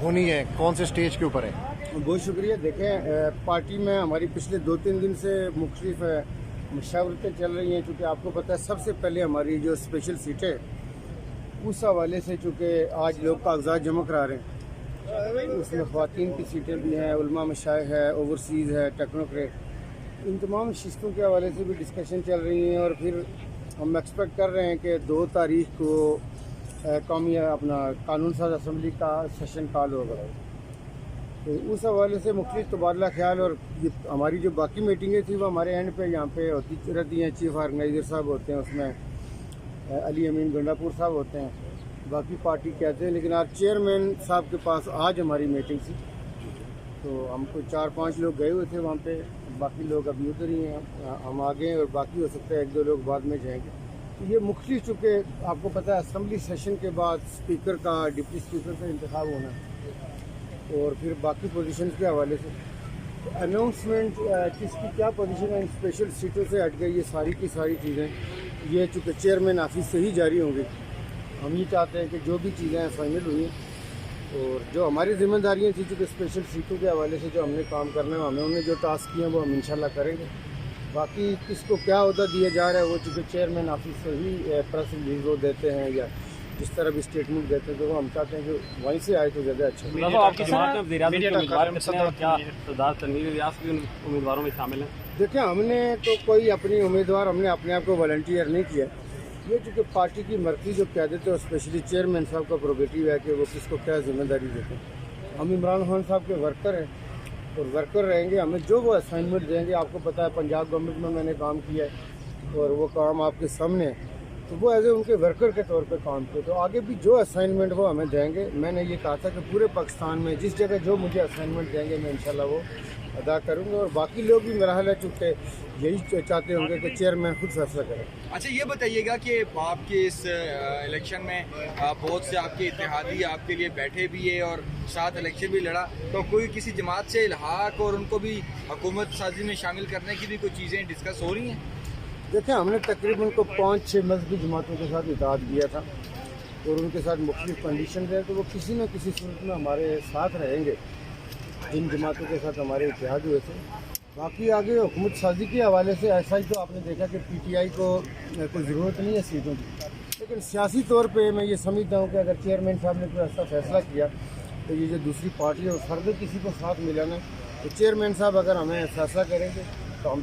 ہونی ہے، کون سے سٹیج کے اوپر ہے؟ بہت شکریہ. دیکھیں پارٹی میں ہماری پچھلے 2-3 دن سے مختلف مشاورتیں چل رہی ہیں. چونکہ آپ کو پتہ ہے سب سے پہلے ہماری جو اسپیشل سیٹیں اس حوالے سے چونکہ آج لوگ کاغذات جمع کرا رہے ہیں، اس میں خواتین کی سیٹیں بھی ہیں، علماء مشائخ ہے، اوورسیز ہے، ٹیکنوکریٹ، ان تمام نشستوں کے حوالے سے بھی ڈسکشن چل رہی ہیں. اور پھر ہم ایکسپیکٹ کر رہے ہیں کہ 2 تاریخ کو قومی اپنا قانون ساز اسمبلی کا سیشن کال ہوگا. تو اس حوالے سے مختلف تبادلہ خیال اور یہ ہماری جو باقی میٹنگیں تھیں وہ ہمارے اینڈ پہ یہاں پہ ہوتی رہتی ہیں. چیف آرگنائزر صاحب ہوتے ہیں، اس میں علی امین گنڈا پور صاحب ہوتے ہیں، باقی پارٹی کہتے ہیں. لیکن آج چیئرمین صاحب کے پاس آج ہماری میٹنگ تھی، تو ہم کو 4-5 لوگ گئے ہوئے تھے وہاں پہ، باقی لوگ ابھی ادھر ہی ہیں. ہم آگے ہیں اور باقی ہو سکتا ہے 1-2 لوگ بعد میں جائیں گے. یہ مختلف چونکہ آپ کو پتہ ہے اسمبلی سیشن کے بعد اسپیکر کا، ڈپٹی اسپیکر کا انتخاب ہونا ہے، اور پھر باقی پوزیشنز کے حوالے سے اناؤنسمنٹ کس کی کیا پوزیشن ہے ان اسپیشل سیٹوں سے ہٹ گئی، یہ ساری کی ساری چیزیں یہ چونکہ چیئرمین آفس سے ہی جاری ہوں گی. ہم یہ چاہتے ہیں کہ جو بھی چیزیں فائنل ہوئی ہیں اور جو ہماری ذمہ داریاں تھیں چونکہ اسپیشل سیٹوں کے حوالے سے جو ہم نے کام کرنا ہے، ہمیں انہیں جو ٹاسک کیے ہیں وہ ہم انشاءاللہ کریں گے. باقی کس کو کیا عہدہ دیا جا رہا ہے وہ چونکہ چیئرمین آفس سے ہی پریس ریلیز وہ دیتے ہیں یا جس طرح بھی اسٹیٹمنٹ دیتے ہیں، تو وہ ہم چاہتے ہیں کہ وہیں سے آئے تو زیادہ اچھا ہے. آپ کی جماعت میں وزیر اعظم کے امیدوار کتنے ہیں اور کیا سردار تنویر ریاض بھی ان امیدواروں میں شامل ہیں؟ دیکھیں ہم نے تو کوئی اپنی امیدوار ہم نے اپنے آپ کو والنٹیئر نہیں کیا. یہ چونکہ پارٹی کی مرکزی جو قیادت ہے اور اسپیشلی چیئرمین صاحب کا پروگیٹو ہے کہ وہ کس کو کیا ذمہ داری دیتے ہیں. ہم عمران خان صاحب کے ورکر ہیں اور ورکر رہیں گے. ہمیں جو وہ اسائنمنٹ دیں گے، آپ کو پتہ ہے پنجاب گورنمنٹ میں نے کام کیا ہے اور وہ کام آپ کے سامنے ہے، تو وہ ایز اے ان کے ورکر کے طور پہ کام کیا. تو آگے بھی جو اسائنمنٹ وہ ہمیں دیں گے، میں نے یہ کہا تھا کہ پورے پاکستان میں جس جگہ جو مجھے اسائنمنٹ دیں گے میں انشاءاللہ وہ ادا کروں گا. اور باقی لوگ بھی میرا حال ہے چونکہ یہی چاہتے ہوں گے کہ چیئرمین خود فیصلہ کرے. اچھا یہ بتائیے گا کہ آپ کے اس الیکشن میں بہت سے آپ کے اتحادی آپ کے لیے بیٹھے بھی ہے اور ساتھ الیکشن بھی لڑا، تو کوئی کسی جماعت سے الحاق اور ان کو بھی حکومت سازی میں شامل کرنے کی بھی کوئی چیزیں ڈسکس ہو رہی ہیں؟ دیکھیں ہم نے تقریباً کو 5-6 مذہبی جماعتوں کے ساتھ اتحاد کیا تھا اور ان کے ساتھ مختلف کنڈیشنز ہیں، تو وہ کسی نہ کسی صورت میں ہمارے ساتھ رہیں گے جن جماعتوں کے ساتھ ہمارے اتحاد ہوئے تھے. باقی آگے حکومت سازی کے حوالے سے ایسا ہی تو آپ نے دیکھا کہ پی ٹی آئی کو کوئی ضرورت نہیں ہے سیٹوں کی، لیکن سیاسی طور پہ میں یہ سمجھتا ہوں کہ اگر چیئرمین صاحب نے کوئی ایسا فیصلہ کیا تو یہ جو دوسری پارٹی ہے اس ہر کسی کو ساتھ ملانا، تو چیئرمین صاحب اگر ہمیں فیصلہ کریں گے تو ہم